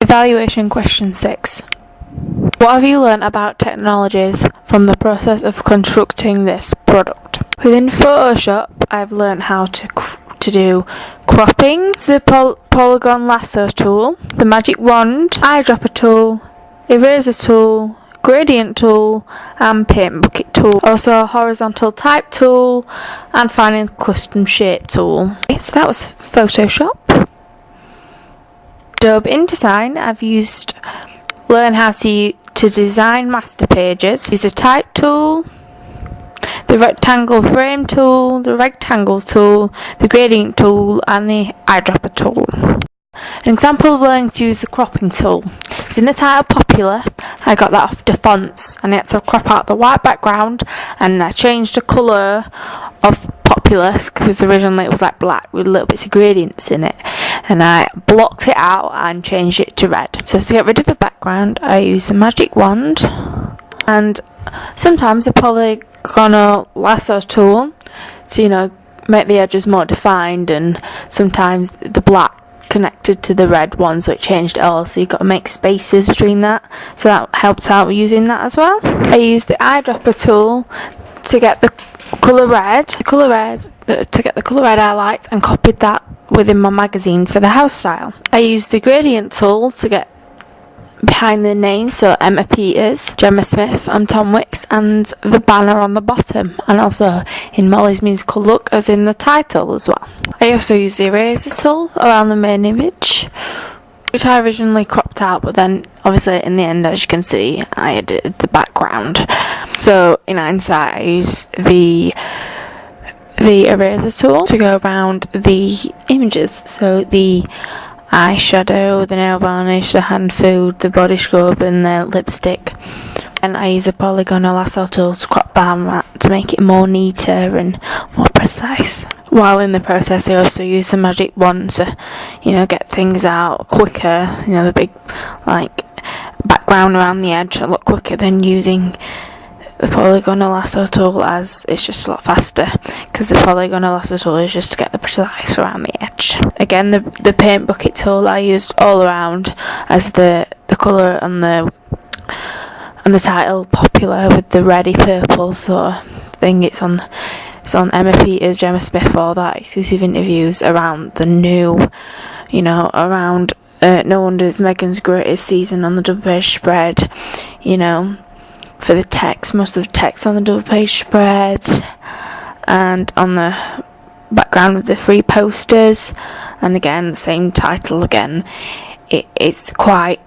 Evaluation question 6. What have you learnt about technologies from the process of constructing this product? Within Photoshop, I've learnt how to do cropping, the polygon lasso tool, the magic wand, eyedropper tool, eraser tool, gradient tool, and paint bucket tool. Also a horizontal type tool, and finally custom shape tool. Okay, so that was Photoshop. Adobe InDesign, I've learned how to design master pages. Use the type tool, the rectangle frame tool, the rectangle tool, the gradient tool, and the eyedropper tool. An example of learning to use the cropping tool is in the title Popular. I got that off the fonts, and I had to crop out the white background, and I changed the colour of Popular because originally it was like black with little bits of gradients in it, and I blocked it out and changed it to red. So to get rid of the background, I use the magic wand and sometimes the polygonal lasso tool to make the edges more defined, and sometimes the black connected to the red one, so it changed it all, so you've got to make spaces between that, so that helps out using that as well. I used the eyedropper tool to get the colour red, to get the colour red highlights, and copied that within my magazine for the house style. I used the gradient tool to get behind the name, so Emma Peters, Gemma Smith and Tom Wicks, and the banner on the bottom, and also in Molly's Musical Look as in the title as well. I also used the eraser tool around the main image, which I originally cropped out, but then obviously in the end, as you can see, I edited the background. So in hindsight, I used the eraser tool to go around the images, so the eyeshadow, the nail varnish, the hand food, the body scrub, and the lipstick. And I use a polygonal lasso tool to crop down that to make it more neater and more precise. While in the process, I also use the magic wand to, get things out quicker. The big, background around the edge a lot quicker than using the polygonal lasso tool, as it's just a lot faster, because the polygonal lasso tool is just to get the precise around the edge. Again, the paint bucket tool I used all around as the colour on the title Popular with the reddy purple sort of thing. It's on Emma Peters, Gemma Smith, all that exclusive interviews around the new, around No Wonder Megan's Greatest Season on the double page spread, for the text, most of the text on the double page spread, and on the background with the free posters, and again, same title again. It's quite,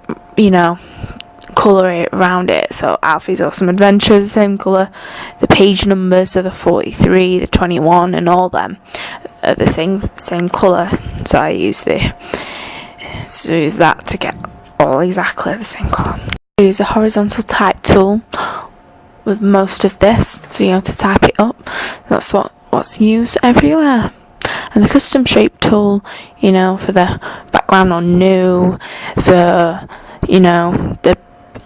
colour around it, so Alfie's Awesome Adventures, same colour, the page numbers are the 43, the 21, and all them are the same colour, so I use that to get all exactly the same colour. I use a horizontal type tool with most of this, so to type it up. That's what's used everywhere. And the custom shape tool, for the background on new, for the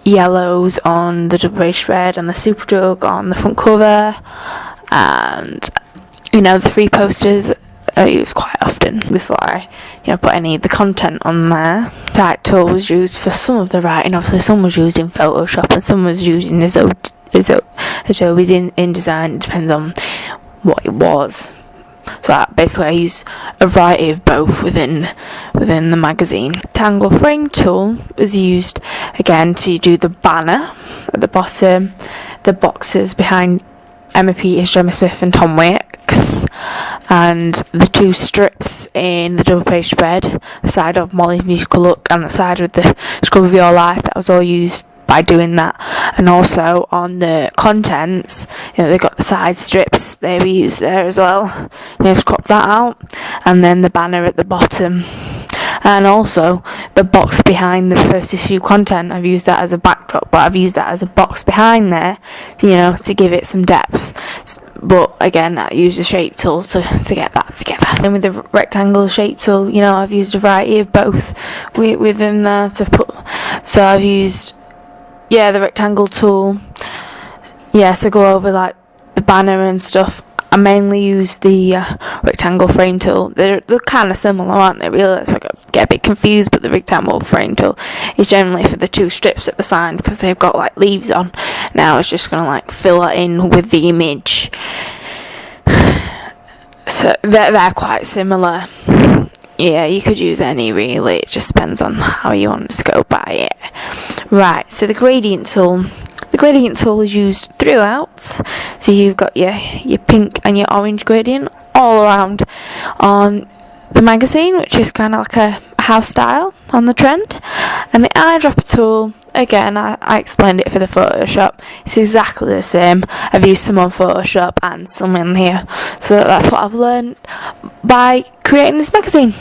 yellows on the double page spread, and the Superdrug on the front cover, and the free posters I use quite often before I put any of the content on there. Type tool was used for some of the writing. Obviously some was used in Photoshop and some was used in Adobe's InDesign. It depends on what it was. So basically I use a variety of both within the magazine. Rectangle frame tool was used again to do the banner at the bottom, the boxes behind Emma Peters, Gemma Smith and Tom Wicks, and the two strips in the double page spread, the side of Molly's Musical Look and the side with the Scrub of Your Life. That was all used by doing that. And also on the contents, they got the side strips, they were used there as well. Just crop that out, and then the banner at the bottom, and also the box behind the first issue content. I've used that as a backdrop, but I've used that as a box behind there, to give it some depth. But again, I use the shape tool to get that together. And with the rectangle shape tool, I've used a variety of both within there to put. So I've used the rectangle tool to go over like the banner and stuff. I mainly use the rectangle frame tool. They're kind of similar, aren't they, really? It's like a get a bit confused, but the rectangle frame tool is generally for the 2 strips at the side because they've got like leaves on. Now it's just going to like fill that in with the image. So they're quite similar. Yeah, you could use any really, it just depends on how you want to go by it. Right, so the gradient tool. The gradient tool is used throughout, so you've got your pink and your orange gradient all around on the magazine, which is kind of like a house style on the trend. And the eyedropper tool, again, I explained it for the Photoshop. It's exactly the same. I've used some on Photoshop and some in here, so that's what I've learned by creating this magazine.